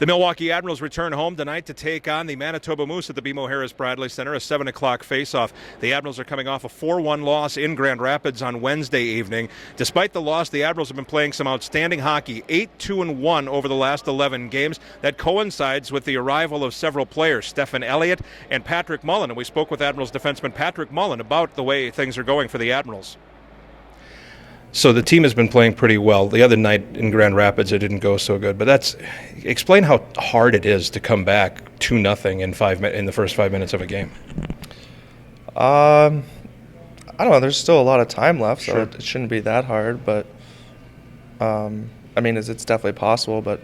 The Milwaukee Admirals return home tonight to take on the Manitoba Moose at the BMOHBC Center, a 7 o'clock face-off. The Admirals are coming off a 4-1 loss in Grand Rapids on Wednesday evening. Despite the loss, the Admirals have been playing some outstanding hockey, 8-2-1 over the last 11 games. That coincides with the arrival of several players, Stefan Elliott and Patr Mullen. And we spoke with Admirals defenseman Patr Mullen about the way things are going for the Admirals. So the team has been playing pretty well. The other night in Grand Rapids, it didn't go so good. But explain how hard it is to come back 2-0 in the first 5 minutes of a game. I don't know. There's still a lot of time left, so Sure. it shouldn't be that hard. But I mean, it's definitely possible. But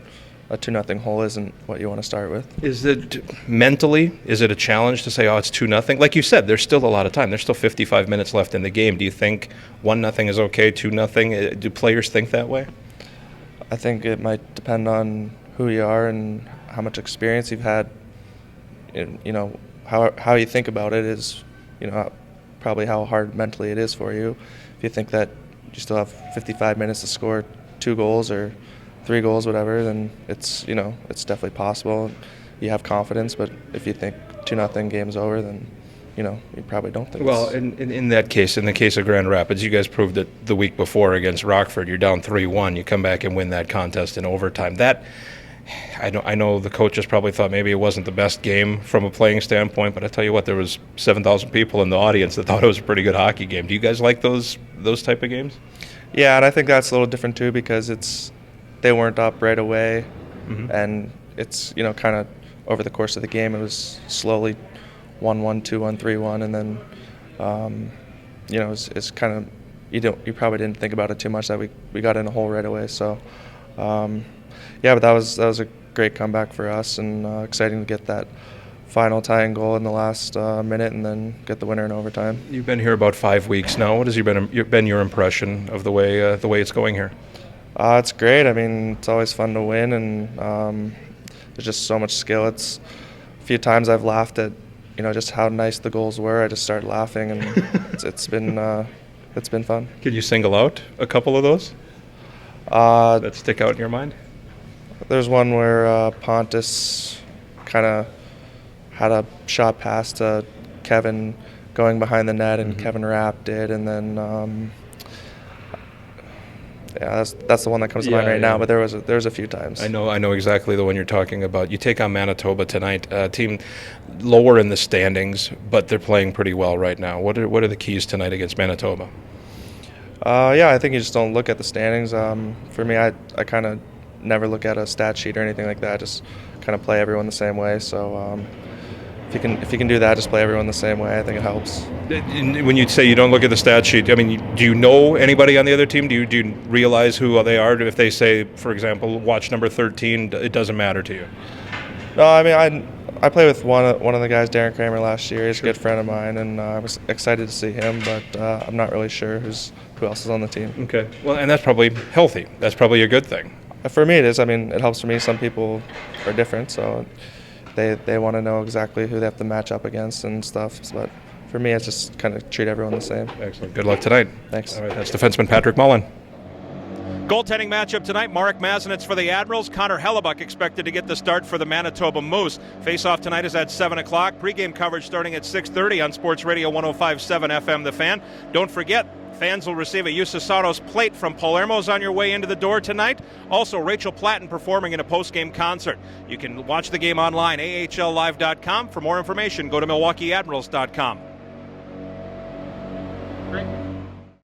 a 2-0 hole isn't what you want to start with. Is it mentally? Is it a challenge to say, "Oh, it's 2-0"? Like you said, there's still a lot of time. There's still 55 minutes left in the game. Do you think 1-0 is okay? 2-0? Do players think that way? I think it might depend on who you are and how much experience you've had. You know, how you think about it is, probably how hard mentally it is for you. If you think that you still have 55 minutes to score 2 goals or 3 goals, whatever, then it's definitely possible. You have confidence, but if you think 2-0 game's over, then you probably don't think. Well, in that case, in the case of Grand Rapids, you guys proved it the week before against Rockford. You're down 3-1. You come back and win that contest in overtime. That I know the coaches probably thought maybe it wasn't the best game from a playing standpoint, but I tell you what, there was 7,000 people in the audience that thought it was a pretty good hockey game. Do you guys like those type of games? Yeah, and I think that's a little different too because they weren't up right away, and it's kind of over the course of the game it was slowly 1-1, 2-1, 3-1, and then it's kind of you probably didn't think about it too much that we got in a hole right away. So but that was a great comeback for us, and exciting to get that final tying goal in the last minute and then get the winner in overtime. You've been here about 5 weeks now. What has been your impression of the way it's going here? It's great. I mean, it's always fun to win, and there's just so much skill. It's a few times I've laughed at, just how nice the goals were. I just started laughing, and it's been fun. Could you single out a couple of those that stick out in your mind? There's one where Pontus kind of had a shot pass to Kevin going behind the net, and Kevin wrapped it, and then. Yeah, that's the one that comes to mind right now. But there was a few times. I know exactly the one you're talking about. You take on Manitoba tonight, a team lower in the standings, but they're playing pretty well right now. What are the keys tonight against Manitoba? I think you just don't look at the standings. For me, I kind of never look at a stat sheet or anything like that. I just kind of play everyone the same way. So if you can do that, just play everyone the same way. I think it helps. When you say you don't look at the stat sheet, I mean, do you know anybody on the other team? Do you realize who they are? If they say, for example, watch number 13, it doesn't matter to you? No, I mean, I played with one of the guys, Darren Kramer, last year. He's a good friend of mine, and I was excited to see him, but I'm not really sure who else is on the team. Okay. Well, and that's probably healthy. That's probably a good thing. For me, it is. I mean, it helps for me. Some people are different, so they want to know exactly who they have to match up against and stuff. But for me, it's just kind of treat everyone the same. Excellent. Good luck tonight. Thanks. All right, that's defenseman Patr Mullen. Goaltending matchup tonight, Marek Mazenitz for the Admirals. Connor Hellebuck expected to get the start for the Manitoba Moose. Face-off tonight is at 7 o'clock. Pre-game coverage starting at 6:30 on Sports Radio 105.7 FM The Fan. Don't forget, fans will receive a Usasados plate from Palermo's on your way into the door tonight. Also, Rachel Platten performing in a post-game concert. You can watch the game online, ahllive.com. For more information, go to milwaukeeadmirals.com. Great.